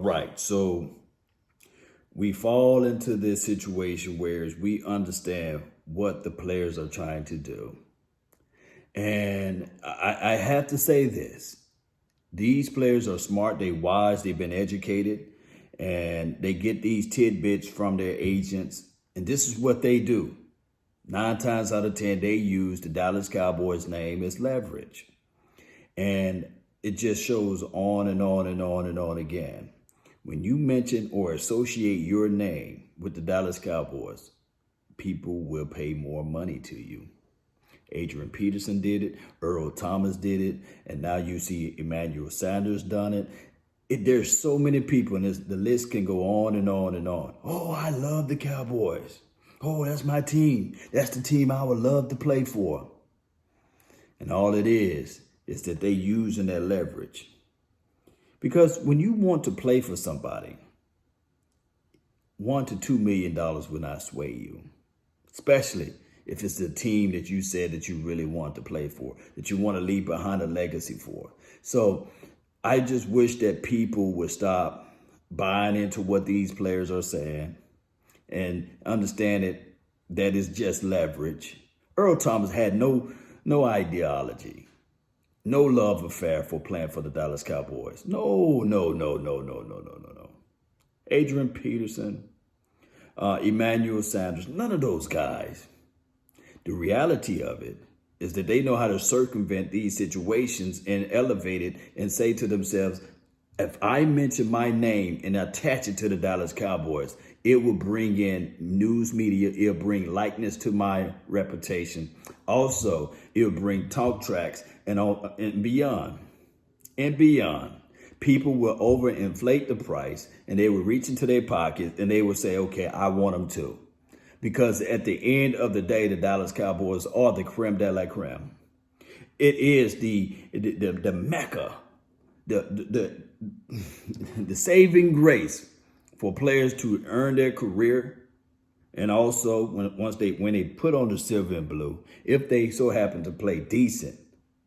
right. So we fall into this situation where we understand what the players are trying to do. And I have to say this. These players are smart, they wise, they've been educated, and they get these tidbits from their agents. And this is what they do. 9 times out of 10, they use the Dallas Cowboys name as leverage. And it just shows on and on and on and on again. When you mention or associate your name with the Dallas Cowboys, people will pay more money to you. Adrian Peterson did it, Earl Thomas did it, and now you see Emmanuel Sanders done it. There's so many people, and the list can go on and on and on. Oh, I love the Cowboys. Oh, that's my team. That's the team I would love to play for. And all it is that they're using their leverage. Because when you want to play for somebody, $1 to $2 million will not sway you, especially if it's the team that you said that you really want to play for, that you want to leave behind a legacy for. So I just wish that people would stop buying into what these players are saying and understand that is just leverage. Earl Thomas had no ideology, no love affair for playing for the Dallas Cowboys. No. Adrian Peterson, Emmanuel Sanders, none of those guys. The reality of it is that they know how to circumvent these situations and elevate it and say to themselves, if I mention my name and attach it to the Dallas Cowboys, it will bring in news media. It'll bring likeness to my reputation. Also, it'll bring talk tracks and beyond. And beyond. People will overinflate the price and they will reach into their pockets and they will say, okay, I want them to. Because at the end of the day, the Dallas Cowboys are the creme de la creme. It is the mecca, the saving grace for players to earn their career, and also when they put on the silver and blue, if they so happen to play decent,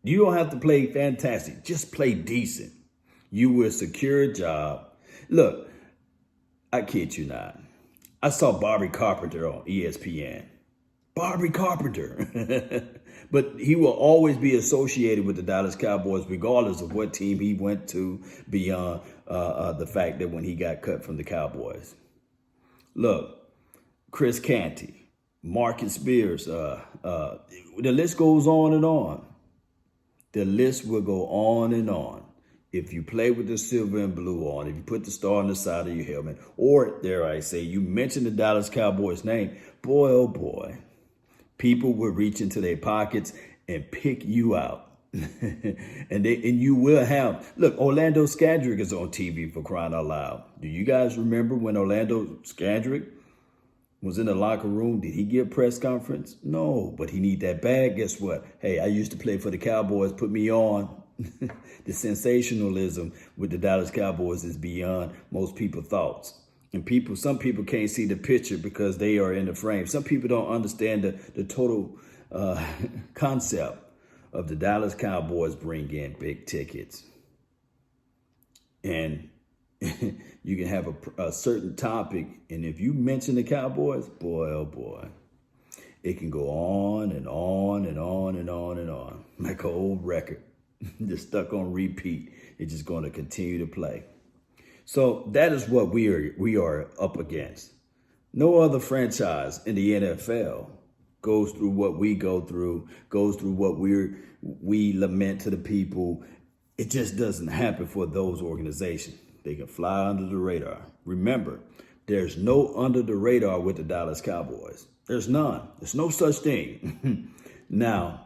you don't have to play fantastic, just play decent. You will secure a job. Look, I kid you not. I saw Bobby Carpenter on ESPN. Bobby Carpenter. But he will always be associated with the Dallas Cowboys, regardless of what team he went to, beyond the fact that when he got cut from the Cowboys. Look, Chris Canty, Marcus Spears, the list goes on and on. The list will go on and on. If you play with the silver and blue on, if you put the star on the side of your helmet, or dare I say, you mention the Dallas Cowboys name, boy, oh boy, people will reach into their pockets and pick you out. and you will have, look, Orlando Skadrick is on TV for crying out loud. Do you guys remember when Orlando Skadrick was in the locker room? Did he give a press conference? No, but he need that bag. Guess what? Hey, I used to play for the Cowboys. Put me on. The sensationalism with the Dallas Cowboys is beyond most people's thoughts. And some people can't see the picture because they are in the frame. Some people don't understand the total concept of the Dallas Cowboys bring in big tickets. And you can have a certain topic, and if you mention the Cowboys, boy, oh boy, it can go on and on and on and on and on, like an old record. Just stuck on repeat. It's just going to continue to play. So that is what we are up against. No other franchise in the NFL goes through what we go through, goes through what we lament to the people. It just doesn't happen for those organizations. They can fly under the radar. Remember, there's no under the radar with the Dallas Cowboys. There's none. There's no such thing. Now,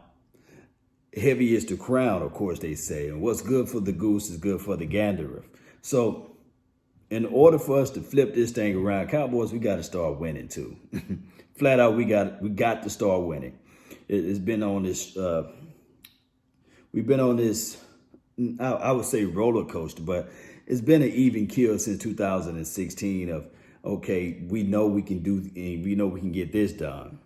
heavy is the crown, of course, they say. And what's good for the goose is good for the gander. So in order for us to flip this thing around, Cowboys, we got to start winning too. Flat out, we got to start winning. It's been on this, we've been on this, I would say roller coaster, but it's been an even keel since 2016 of, okay, we know we can get this done.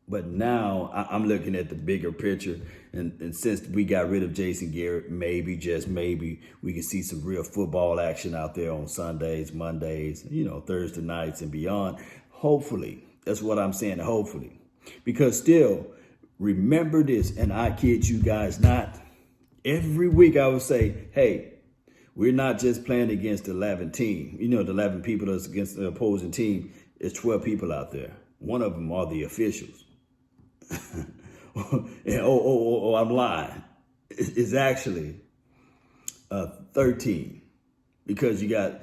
But now I'm looking at the bigger picture. And since we got rid of Jason Garrett, maybe, just maybe, we can see some real football action out there on Sundays, Mondays, Thursday nights and beyond. Hopefully. That's what I'm saying, hopefully. Because still, remember this, and I kid you guys not, every week I would say, hey, we're not just playing against the 11 team. The 11 people that's against the opposing team. There's 12 people out there. One of them are the officials. And I'm lying. It's actually 13 because you got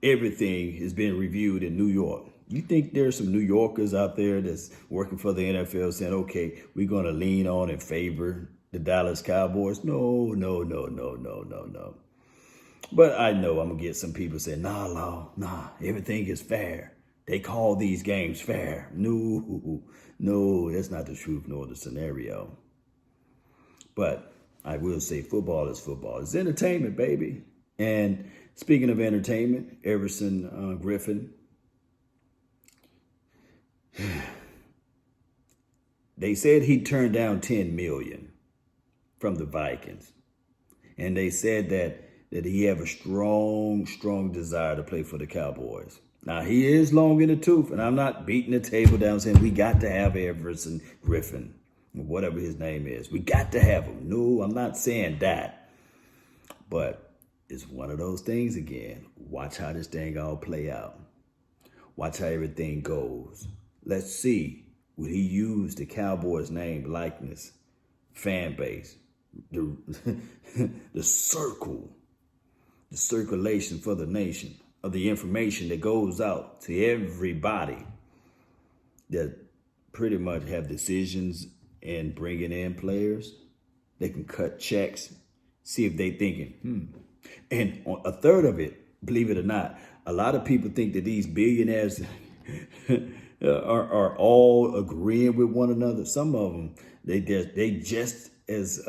everything is being reviewed in New York. You think there's some New Yorkers out there that's working for the NFL saying, okay, we're going to lean on and favor the Dallas Cowboys? No. But I know I'm going to get some people saying, nah, everything is fair. They call these games fair. No, that's not the truth nor the scenario. But I will say football is football. It's entertainment, baby. And speaking of entertainment, Everson Griffin, they said he turned down $10 million from the Vikings. And they said that he have a strong desire to play for the Cowboys. Now, he is long in the tooth, and I'm not beating the table down saying we got to have Everson Griffin, whatever his name is. We got to have him. No, I'm not saying that. But it's one of those things again. Watch how this thing all play out. Watch how everything goes. Let's see, will he use the Cowboys' name, likeness, fan base, the circulation for the nation of the information that goes out to everybody that pretty much have decisions in bringing in players. They can cut checks, see if they thinking, And on a third of it, believe it or not, a lot of people think that these billionaires are all agreeing with one another. Some of them, they just as,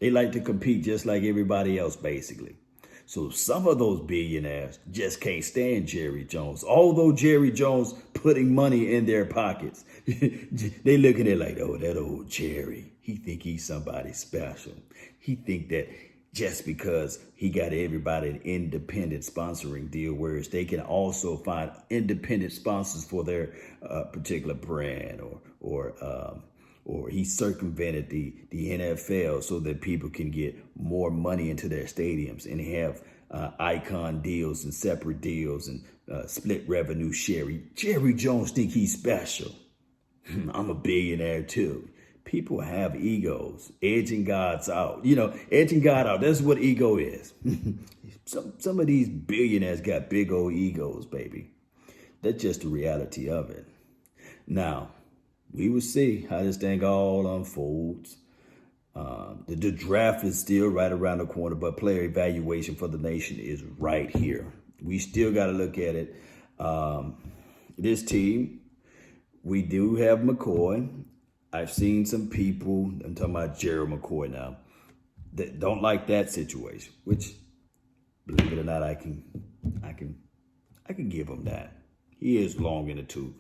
they like to compete just like everybody else, basically. So some of those billionaires just can't stand Jerry Jones. Although Jerry Jones putting money in their pockets, they looking at it like, oh, that old Jerry, he think he's somebody special. He think that just because he got everybody an independent sponsoring deal, whereas they can also find independent sponsors for their particular brand, or he circumvented the NFL so that people can get more money into their stadiums and have icon deals and separate deals and split revenue sharing. Jerry Jones think he's special. I'm a billionaire too. People have egos, edging God's out. Edging God out. That's what ego is. Some of these billionaires got big old egos, baby. That's just the reality of it. Now, we will see how this thing all unfolds. The draft is still right around the corner, but player evaluation for the nation is right here. We still got to look at it. This team, we do have McCoy. I've seen some people, I'm talking about Gerald McCoy now, that don't like that situation, which, believe it or not, I can give him that. He is long in the tooth.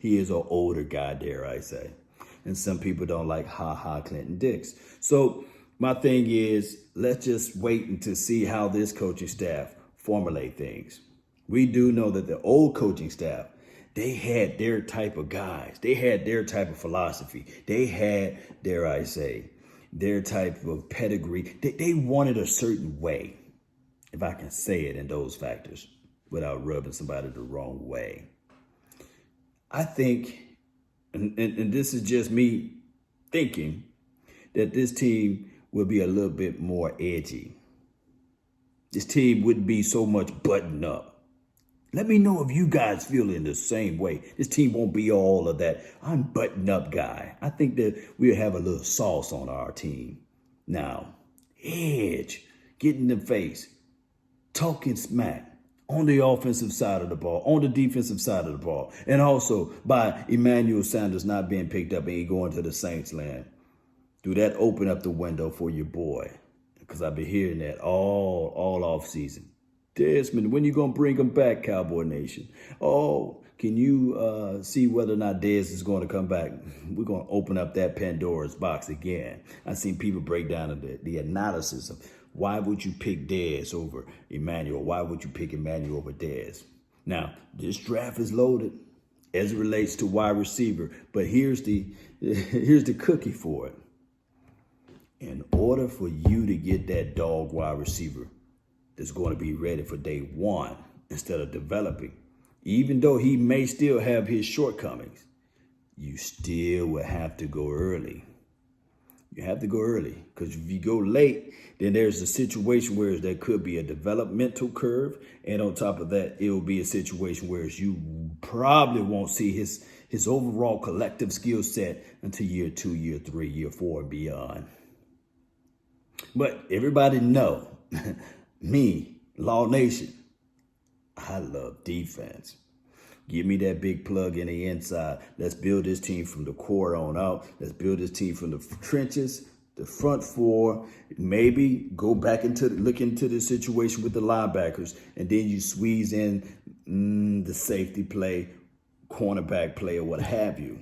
He is an older guy, dare I say. And some people don't like Clinton Dix. So my thing is, let's just wait until see how this coaching staff formulate things. We do know that the old coaching staff, they had their type of guys. They had their type of philosophy. They had, dare I say, their type of pedigree. They wanted a certain way, if I can say it in those factors, without rubbing somebody the wrong way. I think, and this is just me thinking, that this team will be a little bit more edgy. This team wouldn't be so much buttoned up. Let me know if you guys feel in the same way. This team won't be all of that I'm buttoned up guy. I think that we'll have a little sauce on our team. Now, edge, get in the face, talking smack on the offensive side of the ball, on the defensive side of the ball, and also by Emmanuel Sanders not being picked up and he going to the Saints land. Do that open up the window for your boy? Because I've been hearing that all off season. Desmond, when you going to bring him back, Cowboy Nation? Oh, Can you see whether or not Dez is going to come back? We're going to open up that Pandora's box again. I've seen people break down the analysis of why would you pick Dez over Emmanuel? Why would you pick Emmanuel over Dez? Now, this draft is loaded as it relates to wide receiver, but here's the cookie for it. In order for you to get that dog wide receiver that's going to be ready for day one instead of developing, even though he may still have his shortcomings, you still will have to go early. You have to go early, because if you go late, then there's a situation where there could be a developmental curve. And on top of that, it will be a situation where you probably won't see his overall collective skill set until year 2, year 3, year 4, and beyond. But everybody know, me, Law Nation, I love defense. Give me that big plug in the inside. Let's build this team from the core on out. Let's build this team from the trenches, the front four. Maybe go back look into the situation with the linebackers, and then you squeeze in the safety play, cornerback play, or what have you.